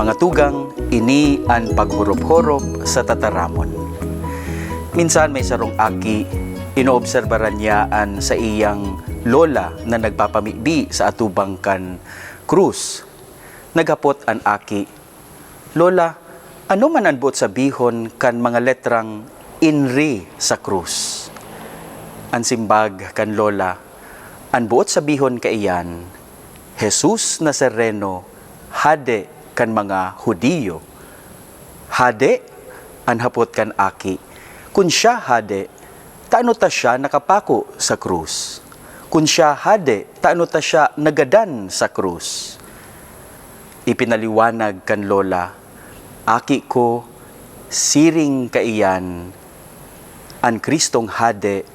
Mga tugang, ini ang paghurop-hurop sa tataramon. Minsan may sarong aki, inoobserbaran niyaan sa iyang lola na nagpapamibi sa atubang kan krus. Naghapot ang aki, "Lola, ano man ang buot sabihon kan mga letrang inri sa krus?" Ang simbag kan lola, "Ang buot sabihon kaiyan, Jesus Nazareno, hade kan mga Hudiyo." "Hade?" ang hapot kan aki. "Kun siya hade, taano ta siya nakapako sa krus? Kun siya hade, taano ta siya nagadan sa krus?" Ipinaliwanag kan lola, "Aki ko, siring kaiyan, ang Kristong hade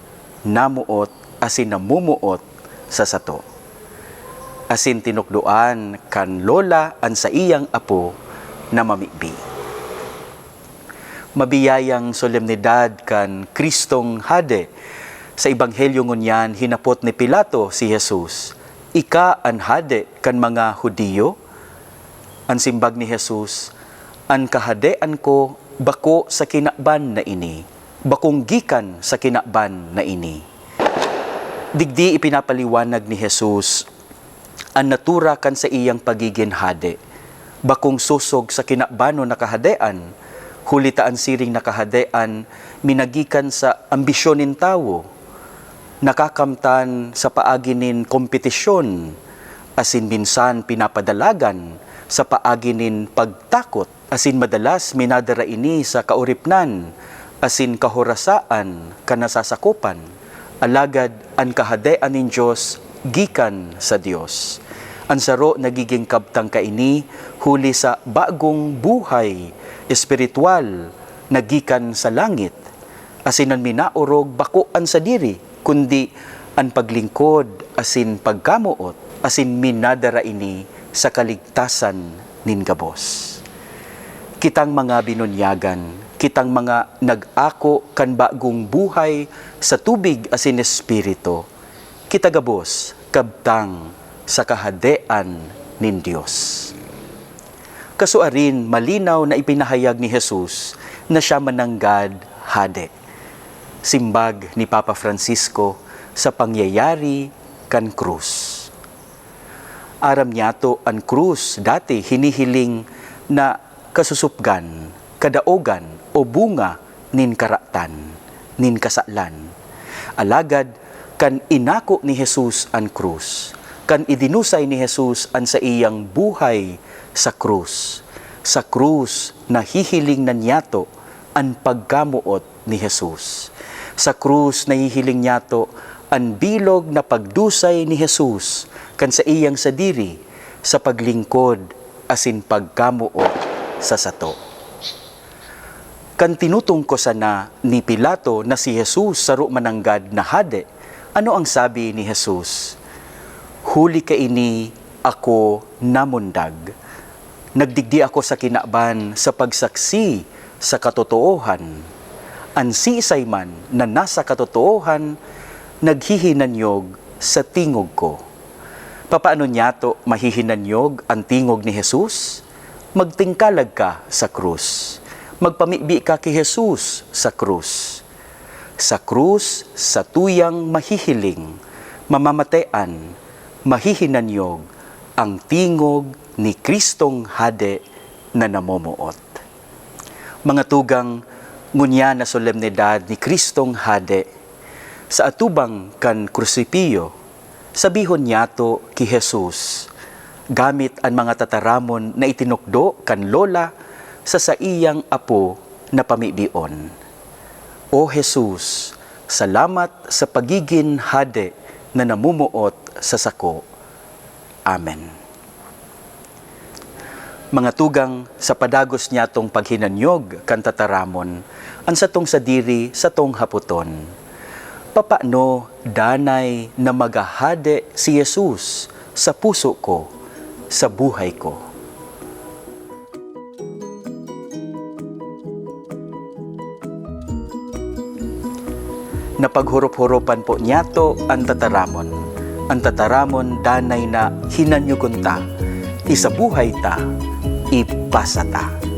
namuot asin namumuot sa sato." Asin tinukduan kan lola ang sa iyang apo na mamibi. Mabiyayang solemnidad kan Kristong hade. Sa Ebanghelyo ngunyan hinapot ni Pilato si Jesus, "Ika ang hade kan mga Hudiyo?" Ang simbag ni Jesus, "Ang kahadean ko bako sa kinakban na ini, bakong gikan sa kinakban na ini." Digdi ipinapaliwanag ni Jesus ang natura kan sa iyang pagiging hade, bakong susog sa kinakbano na kahadean, hulitaan siring na kahadean, minagikan sa ambisyonin tawo, nakakamtan sa paaginin kompetisyon, asin minsan pinapadalagan sa paaginin pagtakot, asin madalas minadara ini sa kauripnan, asin kahorasaan kanasasakupan. Alagad ang kahadean nin Diyos gikan sa Dios. Ang saro nagiging kabtang kaini huli sa bagong buhay espiritual nagikan sa langit. Asin ang minaurog bakuan sa diri, kundi ang paglingkod asin pagkamuot, asin minadara ini sa kaligtasan nin gabos. Kitang mga binunyagan, kitang mga nag-ako kan bagong buhay sa tubig asin espiritu, kita gabos kabtang sa kahadean nin Dios. Kasuarin malinaw na ipinahayag ni Jesus na siya mananggad hade. Simbag ni Papa Francisco sa pangyayari kan krus. Aram niyato ang krus dati hinihiling na kasusupgan, kadaogan o bunga nin karatan, nin kasaklan. Alagad kan inako ni Jesus ang krus, kan idinusay ni Jesus ang sa iyang buhay sa krus. Sa krus nahihiling na niyato ang pagkamuot ni Jesus. Sa krus nahihiling niyato ang bilog na pagdusay ni Jesus kan sa iyang sadiri sa paglingkod asin pagkamuot sa sato. Kan tinutong ko sana ni Pilato na si Jesus saro mananggad na hade, ano ang sabi ni Jesus? "Huli ka ini ako namundag. Nagdigdi ako sa kinakban sa pagsaksi sa katotoohan. Ang siisay man na nasa katotoohan, naghihinanyog sa tingog ko." Papaano niyato mahihinanyog ang tingog ni Jesus? Magtingkalag ka sa krus. Magpamibi ka kay Jesus sa krus. Sa krus, sa tuyang mahihiling, mamamatean, mahihinanyog ang tingog ni Kristong hade na namumuot. Mga tugang, ngunya na solemnidad ni Kristong hade, sa atubang kan krusipiyo, sabihon niyato ki Jesus, gamit ang mga tataramon na itinukdo kan lola sa iyang apo na pamibion. O Jesus, salamat sa pagiging hade na namumuot sa sako. Amen. Mga tugang, sa padagos niya tong paghinanyog kan tataramon, ang satong sadiri sa tong haputon. Papaano danay na magahade si Jesus sa puso ko, sa buhay ko? Napaghurup-hurupan po niyato ang tataramon. Ang tataramon danay na hinanyugon ta, isabuhay ta, ipasata.